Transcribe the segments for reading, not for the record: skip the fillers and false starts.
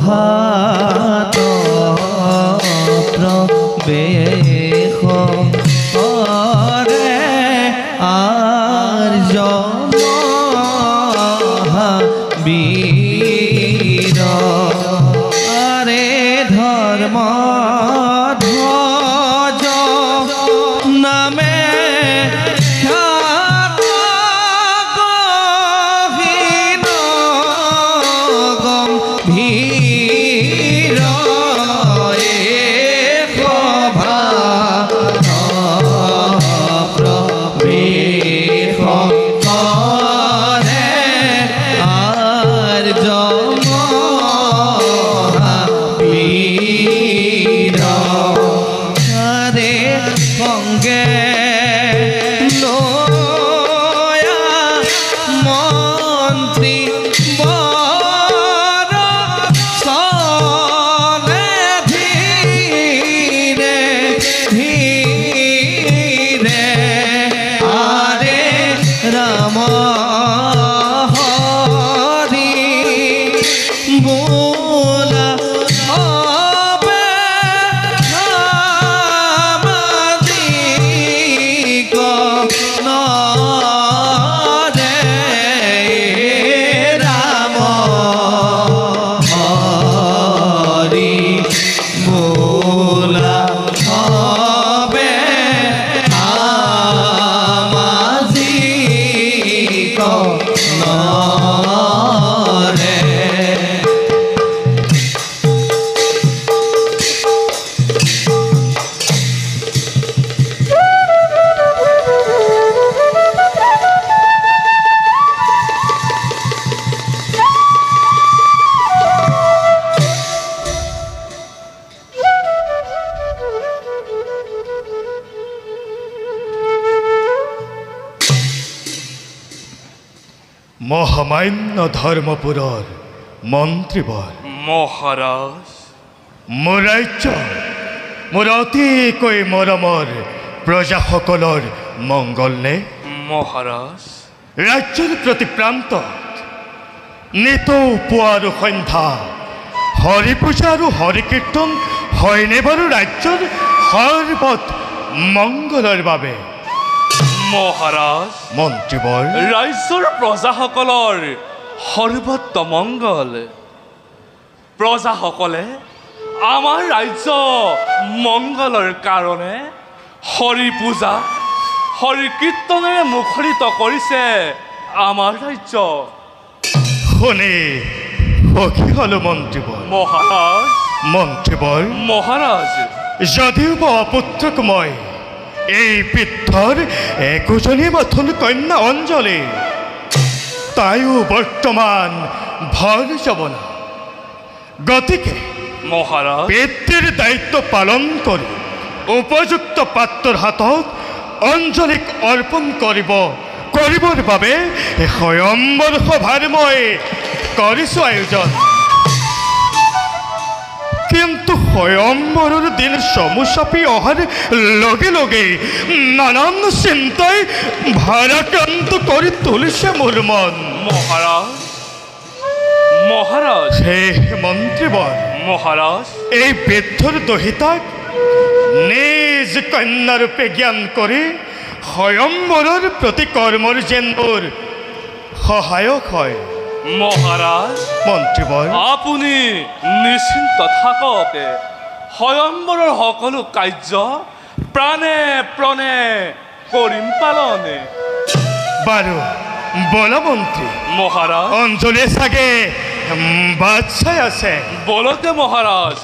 অহাত প্ৰবেশ কৰে আৰ্য মহাবীৰ আৰে ধৰ্ম ধ্বজ নামে মহামান্য ধৰ্মপুৰৰ মন্ত্ৰীবৰ মহাৰাজ মোৰ ৰাজ্য মোৰ অতিকৈ মৰমৰ প্ৰজাসকলৰ মংগল নে মহাৰাজ ৰাজ্যৰ প্ৰতি প্ৰান্তত নিতৌ পুৱা আৰু সন্ধ্যা হৰি পূজা আৰু হৰি কীৰ্তন হয়নে বাৰু ৰাজ্যৰ সৰ্বত মংগলৰ বাবে মহাৰাজ মন্ত্ৰীবৰ ৰাজ্যৰ প্ৰজাসকলৰ সৰ্বত্ৰ মংগল প্ৰজাসকলে আমাৰ ৰাজ্য মংগলৰ কাৰণে হৰি পূজা হৰি কীৰ্তনেৰে মুখৰিত কৰিছে আমাৰ ৰাজ্য শুনি সখী হলো মন্ত্ৰীবৰ মহাৰাজ মন্ত্ৰীবৰ মহাৰাজ যদিও বা অপুত্ৰক মই এই পৃথৰ একোজনী মাথোন কন্যা অঞ্জলি তাইও বৰ্তমান ভৰ যৱনা গতিকে মহাৰাজ পিতৃৰ দায়িত্ব পালন কৰি উপযুক্ত পাত্ৰৰ হাতত অঞ্জলিক অৰ্পণ কৰিবৰ বাবে স্বয়ম্বৰ সভাৰ মই কৰিছোঁ আয়োজন কিন্তু স্বয়ম্বৰৰ দিন চমু চাপি অহাৰ লগে লগে নানান চিন্তাই ভাৰাক্ৰান্ত কৰি তুলিছে মোৰ মন মহাৰাজ মহাৰাজ হে মন্ত্ৰীবৰ মহাৰাজ এই বৃদ্ধৰ দহিতাক নিজ কন্যাৰূপে জ্ঞান কৰি স্বয়ম্বৰৰ প্ৰতি কৰ্মৰ যেন মোৰ সহায়ক হয় মহাৰাজ মন্ত্ৰীবৰ আপুনি নিশ্চিন্ত থাকক স্বয়ম্বৰৰ সকলো কাৰ্য প্ৰাণে প্ৰাণে কৰিম পালনে বাৰু বলা মন্ত্ৰী মহাৰাজ অঞ্জলি চাগে বাট চাই আছে বলতে মহাৰাজ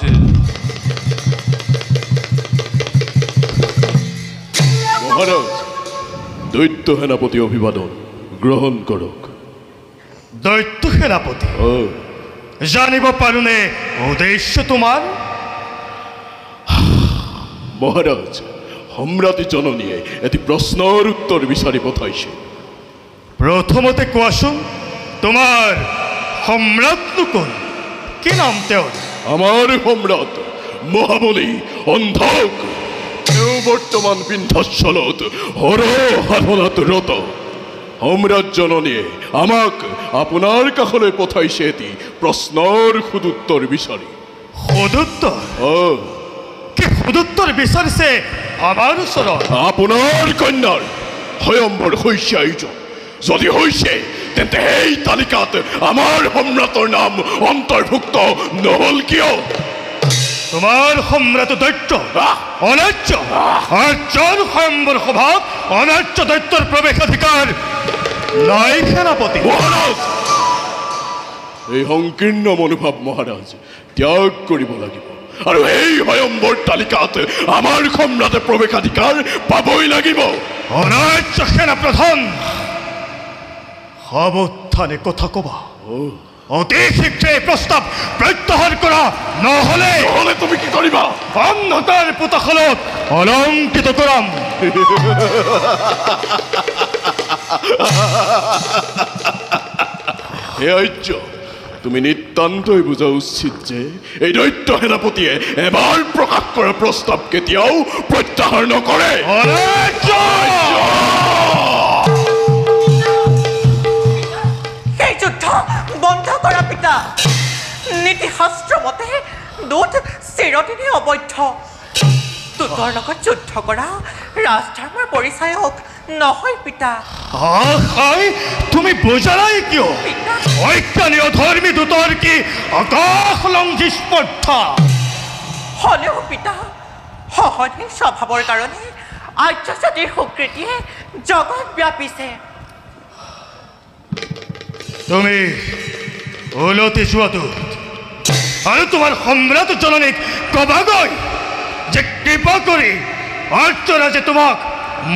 মহাৰাজ দৈত্য সেনাপতি অভিবাদন গ্ৰহণ কৰক দৈত্য সেনাপতি ও জানিব পাৰোনে উদ্দেশ্য তোমাৰ মহাৰাজ সম্ৰাটী জননীয়ে এটি প্ৰশ্নৰ উত্তৰ বিচাৰি পঠাইছে প্ৰথমতে কোৱাচোন তোমাৰ সম্ৰাটনো কোন কি নাম তেওঁৰ আমাৰ সম্ৰাট মহাবলী অন্ধক তেওঁ বৰ্তমান বিন্ধ্যাচলত হৰ সাধনাত ৰত সম্ৰাট জননীয়ে আমাক আপোনাৰ কাষলৈ পঠাইছে এটি প্ৰশ্নৰ সুদুত্তৰ বিচাৰি সদুত্তৰ অ কি সদুত্তৰ বিচাৰিছে আমাৰ ওচৰত আপোনাৰ কন্যাৰ স্বয়ম্বৰ হৈছে আয়োজন যদি হৈছে তেন্তে সেই তালিকাত আমাৰ সম্ৰাটৰ নাম অন্তৰ্ভুক্ত নহ'ল কিয় তোমাৰ সম্ৰাট দৈত্য অনাৰ্য আৰ্যৰ স্বয়ম্বৰ সভাত অনাৰ্য দৈত্যৰ প্ৰৱেশাধিকাৰ নাই সেনাপতি মহাৰাজ এই সংকীৰ্ণ মনোভাৱ মহাৰাজ ত্যাগ কৰিব লাগিব আৰু এই স্বয়ম্বৰ তালিকাত আমাৰ সম্ৰাটে প্ৰৱেশাধিকাৰ পাবই লাগিব অনাৰ্য সেনা প্ৰধান সাৱধানে কথা কবা অতি শীঘ্ৰে প্ৰস্তাৱ প্ৰত্যাহাৰ কৰা নহ'লে তুমি কি কৰিবা অন্ধকাৰ পোতাখলত অলংকৃত কৰাম হে আৰ্য তুমি নিতান্তই বুজা উচিত যে এই দৈত্য সেনাপতিয়ে এবাৰ প্ৰকাশ কৰা প্ৰস্তাৱ কেতিয়াও প্ৰত্যাহাৰ নকৰে এই যুদ্ধ বন্ধ কৰা পিতা নীতিশাস্ত্ৰ মতে দূত চিৰদিনে অবৈধ দূতৰ লগত যুদ্ধ কৰা ৰাজধৰ্মৰ পৰিচায়ক নহয় পিতা তুমি বুজা নাই কিয় পিতা ঐক্যানীয় ধৰ্মী দূতৰ কি আকাশলংঘী স্পৰ্ধা হ'লেও পিতা সহজে স্বভাৱৰ কাৰণে আৰ্য জাতিৰ স্বীকৃতিয়ে জগত ব্যাপিছে তুমি ওলটি যোৱাটো আৰু তোমাৰ সম্ৰাট জননীক কবাগৈ যে কৃপা কৰি আৰ্যৰাজে তোমাক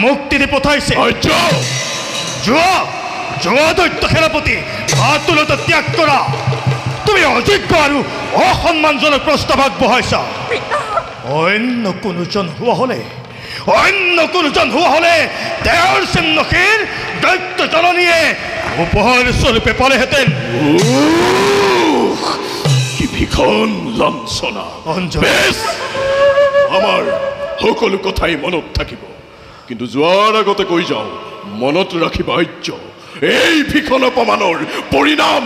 মুক্তি দি পঠাইছে আৰ্য যোৱা যোৱা দৈত্য সেনাপতি আতুলতা ত্যাগ কৰা তুমি অযোগ্য আৰু অসন্মানজনক প্ৰস্তাৱ আগবঢ়াইছা পিতা অন্য কোনোজন হোৱা হ'লে তেওঁৰ চিহ্নশীল দৈত্য জননীয়ে উপহাৰ স্বৰূপে পালেহেঁতেন কি ভীষণ লাঞ্ছনা অঞ্জলি। বেছ আমাৰ সকলো কথাই মনত থাকিব কিন্তু যোৱাৰ আগতে কৈ যাওঁ মনত ৰাখিবা আৰ্য এই ভীষণ অপমানৰ পৰিণাম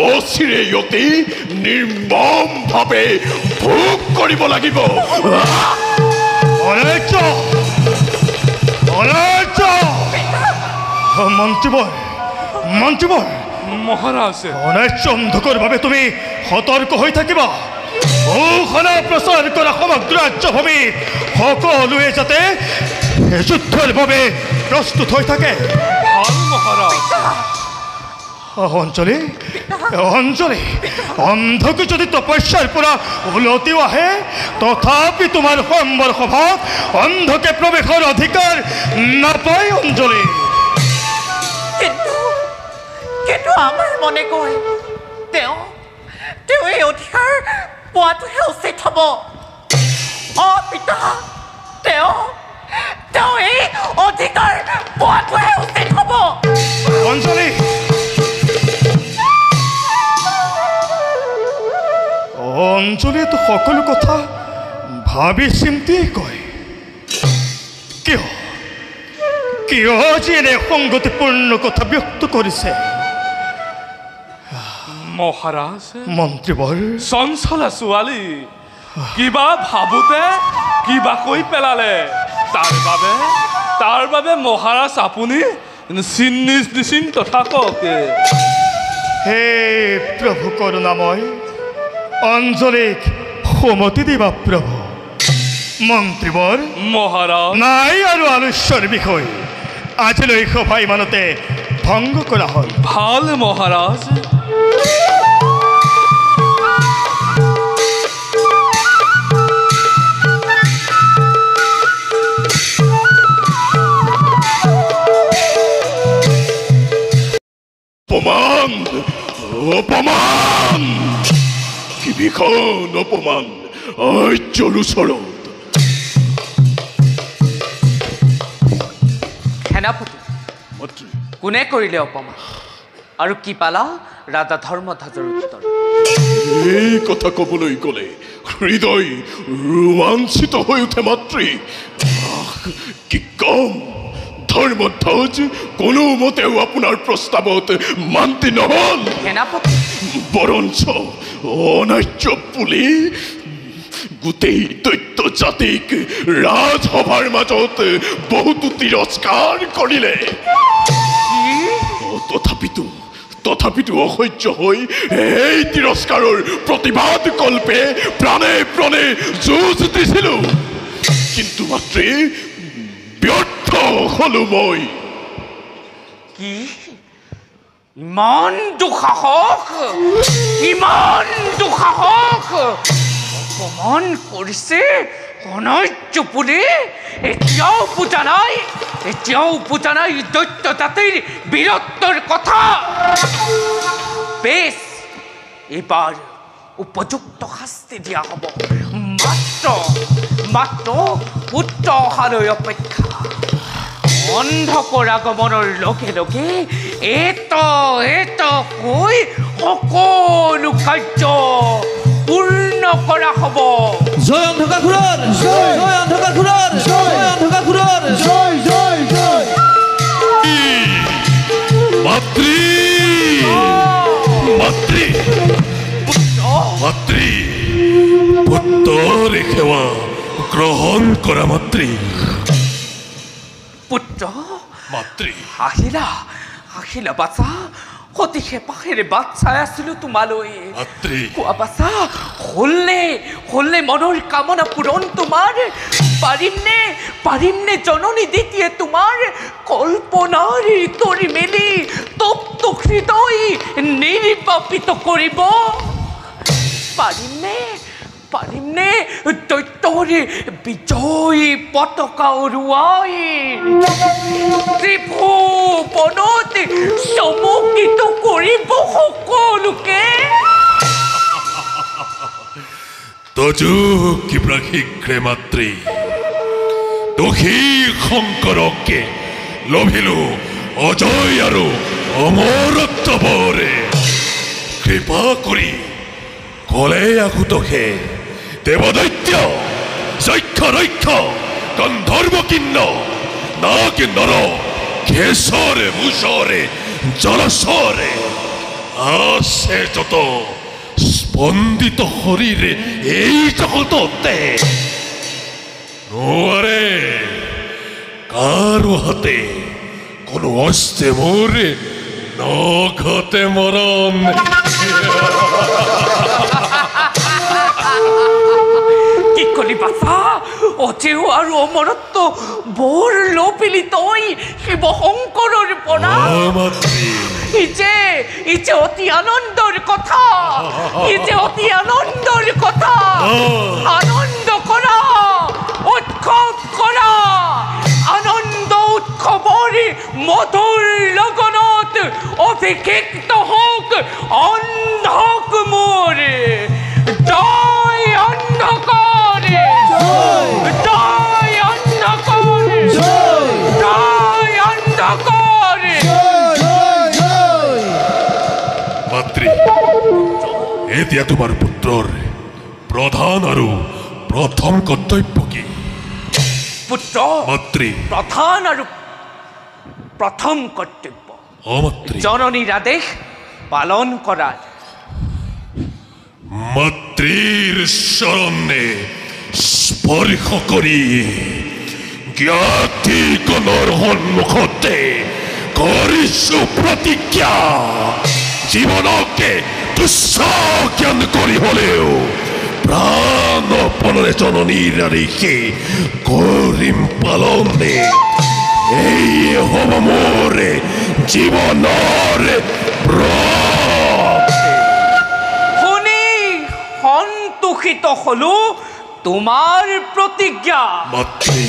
অচিৰে অতি নিৰ্মমভাৱে ভোগ কৰিব লাগিব অনাৰ্য মন্ত্ৰীবৰ মহাৰাজ অনাৰ্য অন্ধকৰ বাবে তুমি সতৰ্ক হৈ থাকিবা ঘোষণা প্ৰচাৰ কৰা সমগ্ৰ ৰাজ্যভূমি সকলোৱে যাতে যুদ্ধৰ বাবে প্ৰস্তুত হৈ থাকে ভাল মহাৰাজ অঞ্জলি অন্ধকে যদি তপস্যাৰ পৰা উলটিও আহে তথাপি তোমাৰ সম্বৰ সভাত অন্ধকে প্ৰৱেশৰ অধিকাৰ নাপায় অঞ্জলি কিন্তু আমাৰ মনে কয় তেওঁ এই অধিকাৰ পোৱাটোহে উচিত হ'ব পিতা তেওঁ এই অধিকাৰ পোৱাটোহে উচিত হ'ব অঞ্জলি অঞ্জলিয়েতো সকলো কথা ভাবি চিন্তি কয় কিয় আজি এনে সংগতিপূৰ্ণ কথা ব্যক্ত কৰিছে মহাৰাজ মন্ত্ৰীবৰ চঞ্চলা ছোৱালী কিবা ভাবোতে কিবা কৈ পেলালে তাৰ বাবে মহাৰাজ আপুনি নিশ্চিন্ত থাকক হে প্ৰভু কৰোণাময় অঞ্জলিক সুমতি দিবা প্ৰভু মন্ত্ৰীবৰ মহাৰাজ নাই আৰু আলস্যৰ বিষয় আজিলৈ সভা ইমানতে ভংগ কৰা হ'ল ভাল মহাৰাজ অপমান কি ভীষণ অপমান আৰ্যৰ ওচৰত সেনাপতি কোনে কৰিলে অপমান আৰু কি পালা ৰাজা ধৰ্মধ্বজৰ উত্তৰ এই কথা ক'বলৈ গ'লে হৃদয় ৰোমাঞ্চিত হৈ উঠে মাতৃ কি কম ধৰ্মধ্বজ কোনোমতেও আপোনাৰ প্ৰস্তাৱত মান্তি নহ'ল সেনাপতি বৰঞ্চ অনাৰ্য বুলি গোটেই দৈত্য জাতিক ৰাজসভাৰ মাজত বহুতো তিৰস্কাৰ কৰিলে তথাপিতো অসহ্য হৈ এই তিৰস্কাৰৰ প্ৰতিবাদ কল্পে প্ৰাণে প্ৰাণে যুঁজ দিছিলোঁ কিন্তু মাতৃ ব্যৰ্থ হলো মই কি ইমান দুঃসাহস অপমান কৰিছে অনাৰ্য বুলি এতিয়াও বুজা নাই দৈত্য জাতিৰ বীৰত্বৰ কথা বেছ এইবাৰ উপযুক্ত শাস্তি দিয়া হ'ব মাত্ৰ পুত্ৰ অহালৈ অপেক্ষা অন্ধকৰ আগমনৰ লগে লগে হৈ সকলো কাৰ্য পূৰ্ণ কৰা হ'ব জয় অন্ধকাসুৰৰ মাতৃ পুত্ৰৰ সেৱা গ্ৰহণ কৰা মাতৃ পুত্ৰ মাতৃ আহিলা বাচ্চা অতি হেঁপাহেৰে বাট চাই আছিলো তোমালৈ মাতৃ কোৱা বাচ্চা হ'লনে মনৰ কামনা পূৰণ তোমাৰ পাৰিমনে জননী দ্বিতীয়ে তোমাৰ কল্পনাৰ তৰি মেলি তপ্ত হৃদয় নিৰ্বাপিত কৰিব পাৰিমনে দৈত্যৰ বিজয় পতাকা উৰুৱাই ত্ৰিভুৱনত চমকিত কৰিব সকলোকে তজু কিবা শীঘ্ৰে মাতৃ দোষী শংকৰকে লভিলো অজয় আৰু অমৰত্বৰে কৃপা কৰি কলে আহুতোষে দেৱদৈত্য যক্ষ ৰক্ষ গন্ধৰ্ব কিন্ন নাকি নৰ কেশৰে মুছৰে জলচৰে আছে যত স্পন্দিত শৰীৰে এই জগততে নোৱাৰে কাৰো হাতে কোনো অস্তে মোৰে নঘতে মৰণ কি কলি বাচা অজেয় আৰু অমৰত্ব বৰ লোপিলি তই শিৱ শংকৰৰ পৰা ইজে অতি আনন্দৰ কথা আনন্দ কৰা উৎসৱ কৰা আনন্দ উৎসৱৰ মধুৰ লগনত অভিষিক্ত হওক অন্ধক মোৰ জয় অন্ধকাৰ জয় অন্ধকাৰ জয় অন্ধকাৰ মাতৃ এতিয়া তোমাৰ পুত্ৰৰ প্ৰধান আৰু প্ৰথম কৰ্তব্য কি পুত্ৰ মাতৃ প্ৰধান আৰু প্ৰথম কৰ্তব্য মাতৃ জননীৰ আদেশ পালন কৰাৰ মাতৃৰ চৰণে স্পৰ্শ কৰি জ্ঞাতিগণৰ সন্মুখতে কৰিছো প্ৰতিজ্ঞা জীৱনকে তুচ্ছ জ্ঞান কৰি হলেও প্ৰাণপণৰে জননীৰ আদেশে কৰিম পালনে এই হ'ব মোৰ জীৱনৰ শুনি সন্তোষিত হলো তোমাৰ প্ৰতিজ্ঞা মাতৃ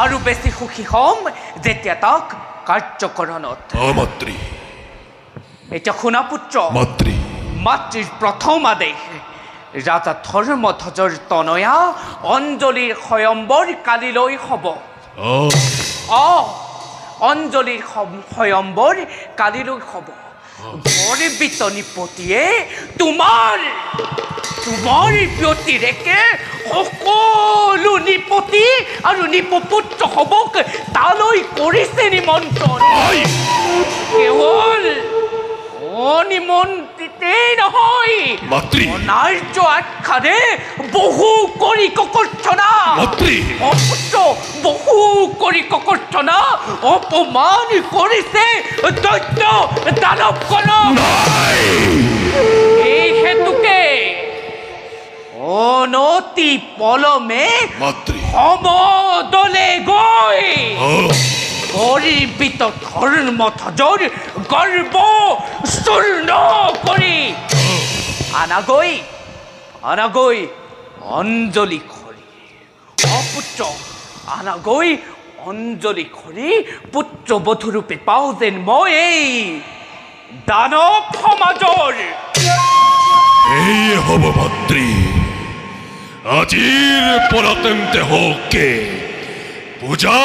আৰু বেছি সুখী হ'ম যেতিয়া তাক কাৰ্যকৰণত মাতৃ এতিয়া শুনা পুত্ৰ মাতৃ মাতৃৰ প্ৰথম আদেশ ৰাজা ধৰ্মধ্বজৰ তনয়া অঞ্জলিৰ স্বয়ম্বৰ কালিলৈ হ'ব অঞ্জলিৰ স্বয়ম্বৰ কালিলৈ হ'ব গৰ্বিত নিপতিয়ে তোমাৰ ব্যতিৰেকে সকলো নিপতি আৰু নিপপুত্ৰ হবক তালৈ কৰিছে নিমন্ত্ৰণ। কেৱল অনিমন্ত্ৰিতেই নহয়, অনাৰ্য আখ্যাৰে বহু কৰি ককৰ্থনা, অপুত্ৰ বহু কৰি ককৰ্থনা অপমান কৰিছে দৈত্য দানৱগণক। এই হেতুকে অনতি পলমে সমদলে গৈ গৰ্বিত ধৰ্মধ্বজৰ গৰ্ব চূৰ্ণ কৰি আনাগৈ অঞ্জলি খৰি অপুত্ৰ আনাগৈ অঞ্জলি খৰি পুত্ৰবধূৰূপে পাওঁ যেন মই এই দানৱ সমাজৰ। এই হ'ব ভাতৃ, আজিৰ পৰা তেন্তে হকে পূজা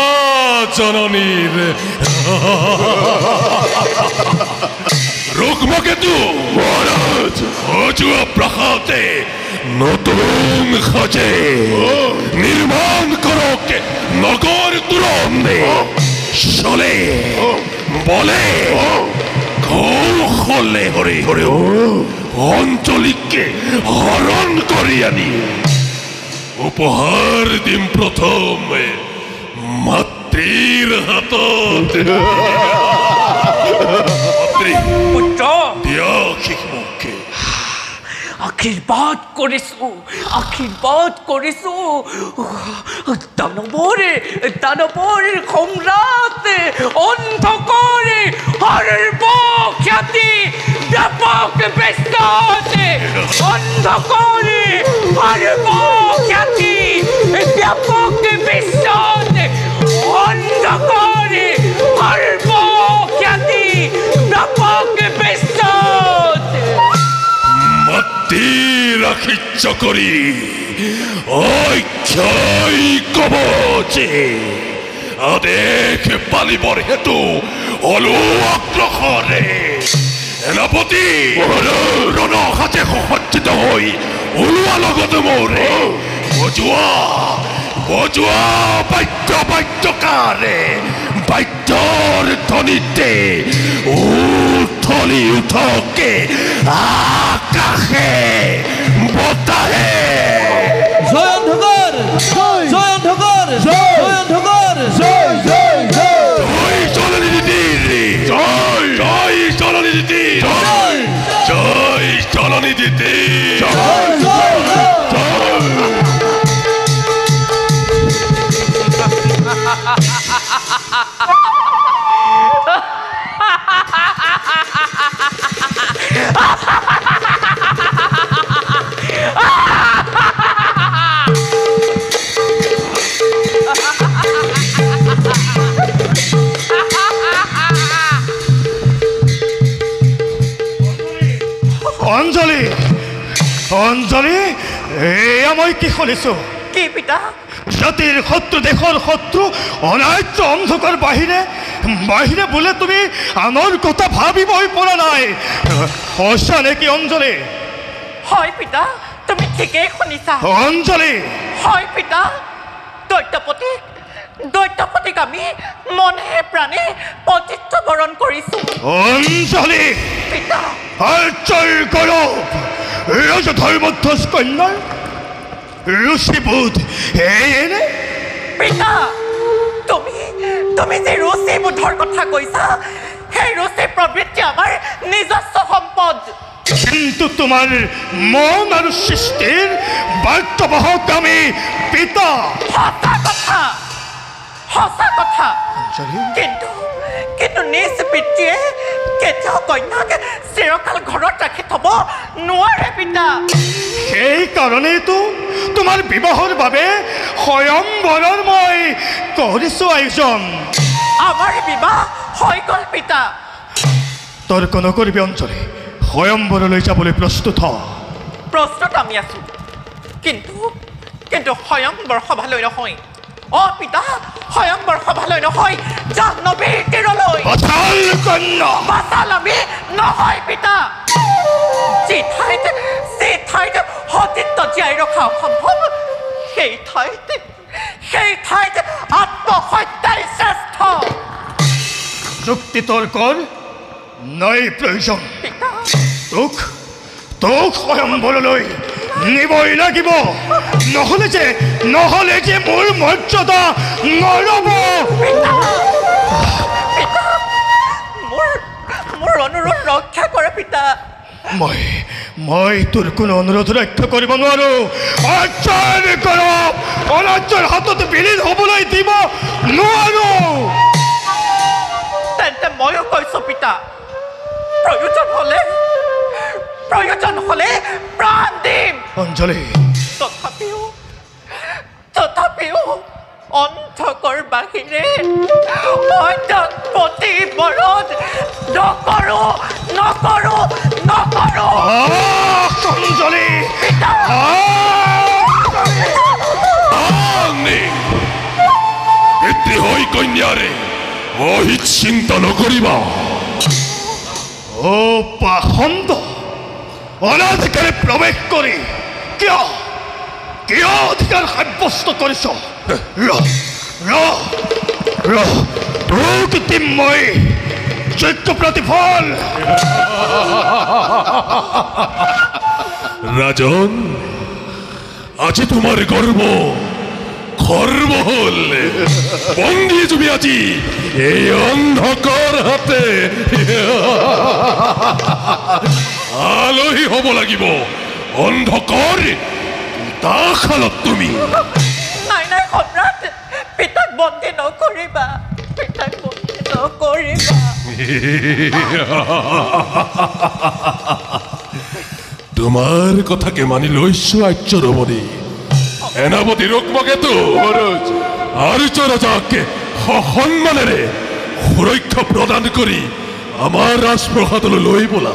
জননীৰ ৰুক্মকেতু মহাৰাজ অজোৱা প্ৰাসাদে নতুন সাজে নিৰ্মাণ কৰক নগৰ তুৰণে চলে বলে কৌশলে হৰি হৰি অঞ্চলিকে হৰণ কৰি আনি উপহাৰ দিম প্ৰথমে মাতৃৰ হাতত। পুত্ৰ দিয়া শিশুকে আশীৰ্বাদ কৰিছো দানৱৰ সম্ৰাট অন্ধকাৰে সৰ্বখ্যাতি ব্যাপক বিস্তাৰ অন্ধকাৰে সৰ্বখ্যাতি ব্যাপক বিস্তাৰ অন্ধকাৰে সৰ্বখ্যাতি ব্যাপক বিস্তাৰ। মাতৃ ৰাখিচ্য কৰি অক্ষয় কব যে আদেশ পালিবৰ হেতু হলো অগ্ৰসৰে সেনাপতি ৰণসাজে সসজ্জিত হৈ ওলোৱা লগতে মোৰে বজোৱা বাদ্যকাৰে বাদ্যৰ ধ্বনিতে উঠলি উঠকে আকাশে বতাহে জয় অন্ধকার, জয় অন্ধকার, জয় অন্ধকার, জয় জয় জয়। জয় জননী দিদি, জয় জয় জননী দিদি, জয় জয় জননী দিদি, জয় জয় জয়। অঞ্জলি অঞ্জলি, এয়া মই কি শুনিছো? কি পিতা? জাতিৰ শত্ৰু, দেশৰ শত্ৰু অনাৰ্য অন্ধকাৰ বাহিৰে বোলে তুমি আনৰ কথা ভাবিবই পৰা নাই। সঁচা নেকি অঞ্জলি? হয় পিতা, তুমি ঠিকেই শুনিছা। অঞ্জলি হয় পিতা, দৈত্যপতিক আমি মনে প্ৰাণে পতিত্ব বৰণ কৰিছো। অঞ্জলি পিতা আৰ্যৰ গৌৰৱ ধৰ্মধ্বজ কন্যাৰ ৰুচিবোধ এনে। পিতা, তুমি যে ৰুচিবোধৰ কথা কৈছা, সেই ৰুচি প্ৰবৃত্তি আমাৰ নিজস্ব সম্পদ। কিন্তু তোমাৰ মন আৰু সৃষ্টিৰ বাৰ্তাবাহক আমি পিতা। সঁচা কথা। কিন্তু নিজ পিতৃয়ে কেতিয়াও কন্যাক চিৰকাল ঘৰত ৰাখি থব নোৱাৰে পিতা। সেইকাৰণেতো তোমাৰ বিবাহৰ বাবে স্বয়ংবৰৰ মই কৰিছো আয়োজন। আমাৰ বিবাহ হৈ গ'ল পিতা। তৰ্ক নকৰিবি অঞ্জলি, স্বয়ংবৰলৈ যাবলৈ প্ৰস্তুত হ। প্ৰস্তুত আমি আছো, কিন্তু স্বয়ংবৰ সভালৈ নহয়, পিতা স্বয়ংবৰ সভালৈ নহয় জাহ্নৱীৰ তীৰলৈ পাতাল কন্যা পাতাল আমি নহয় পিতা যি ঠাইত সতীত্ব জীয়াই ৰখা অসম্ভৱ সেই ঠাইত আত্মহত্যাই শ্ৰেষ্ঠ যুক্তি তৰ্কৰ নাই প্ৰয়োজন পিতা তোক স্বয়ম্বৰলৈ নিবই লাগিব নহ'লে যে মোৰ মৰ্যাদা নৰব মোৰ অনুৰোধ ৰক্ষা কৰে পিতা মই তোৰ কোনো অনুৰোধ ৰক্ষা কৰিব নোৱাৰো অনাৰ্যৰ হাতত বিলীন হ'বলৈ দিব নোৱাৰো তেন্তে ময়ো কৈছো পিতা প্ৰয়োজন হলে প্ৰাণ দিম অঞ্জলি তথাপিও অন্ধকৰ বাহিৰে মই তাক প্ৰতিবৰণ নকৰো অঞ্জলি পিতৃ হৈ কন্যাৰে অহিত চিন্তা নকৰিবা ও পাখণ্ড অনাধিকাৰে প্ৰৱেশ কৰি কিয় অধিকাৰ সাব্যস্ত কৰিছ তোক দিম মই যোগ্য প্ৰতিফল ৰাজন আজি তোমাৰ গৰ্ব হল বন্দী তুমি আজি এই অন্ধকাৰ হাতে আলহী হ'ব লাগিব অন্ধকাৰ দাখালত তুমি নাই সম্ৰাট পিতাক বন্দী নকৰিবা তোমাৰ কথাকে মানি লৈছো আৰ্যৰমণি সেনাপতি ৰুক্মকেতু আৰ্য ৰজাকে সন্মানেৰে সুৰক্ষা প্ৰদান কৰি আমাৰ ৰাজপ্ৰসাদলৈ লৈ বোলা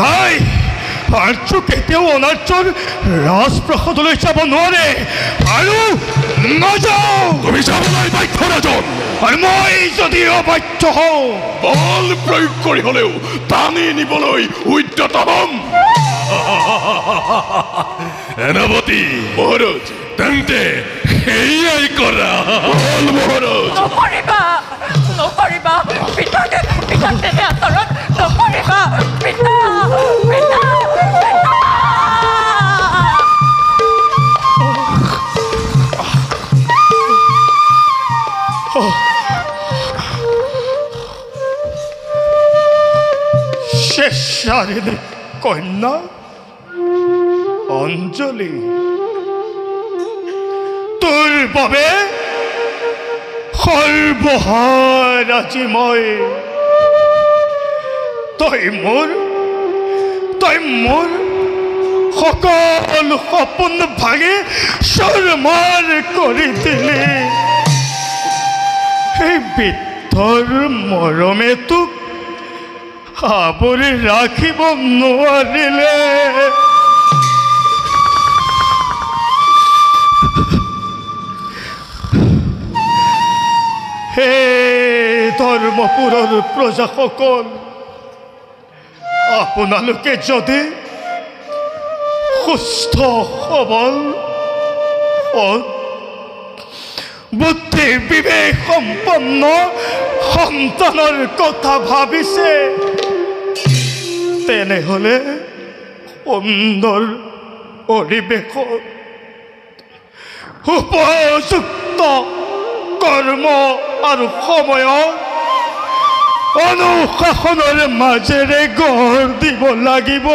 নাই আৰ্য কেতিয়াও অনাৰ্যৰ ৰাজপ্ৰসাদলৈ যাব নোৱাৰে আৰু নাযাওঁ তুমি যাবলৈ বাধ্য ৰাজন আৰু মই যদি অবাধ্য হওঁ বল প্ৰয়োগ কৰি হলেও টানি নিবলৈ উদ্যত হম সেনাপতি মহাৰাজ তেন্তে সেয়াই কৰা বল মহাৰাজ নকৰিবা পিতাক তেনে আচৰণ নকৰিবা পিতা শেষাৰিণী কন্যা অঞ্জলি তোৰ বাবে সৰ্বহাৰ আজি মই তই মোৰ সকলো সপোন ভাঙি চুৰমাৰ কৰি দিলি সেই বৃদ্ধৰ মৰমে তোক আৱৰি ৰাখিব নোৱাৰিলে হে ধৰ্মপুৰৰ প্ৰজাসকল আপোনালোকে যদি সুস্থ সবল বুদ্ধি বিবেক সম্পন্ন সন্তানৰ কথা ভাবিছে তেনেহলে সুন্দৰ পৰিৱেশত উপযুক্ত কৰ্ম আৰু সময়ত অনুশাসনৰ মাজেৰে গঢ় দিব লাগিব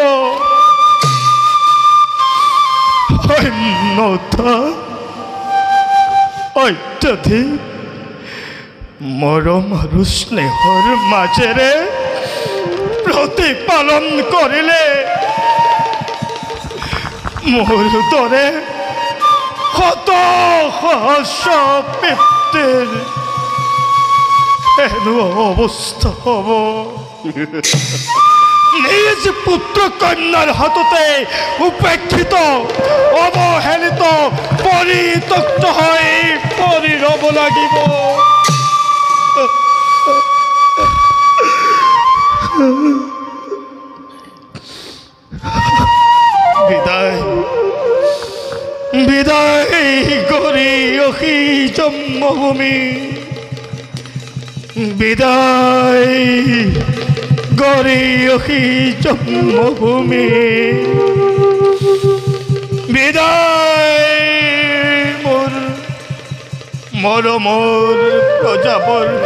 অন্যথা অত্যাধিক মৰম আৰু স্নেহৰ মাজেৰে প্ৰতিপালন কৰিলে মোৰ দৰে শত সহস্ৰ পিতৃৰ এনে অৱস্থা হ'ব নিজ পুত্ৰ কন্যাৰ হাততে উপেক্ষিত অৱহেলিত পৰিত্যক্ত হৈ পৰি ৰ'ব লাগিব। বিদায় বিদায় কৰি অসি জন্মভূমি, বিদায় কৰি অসি জন্মভূমি, বিদায় মোৰ মৰমৰ প্ৰজাবৰ্গ।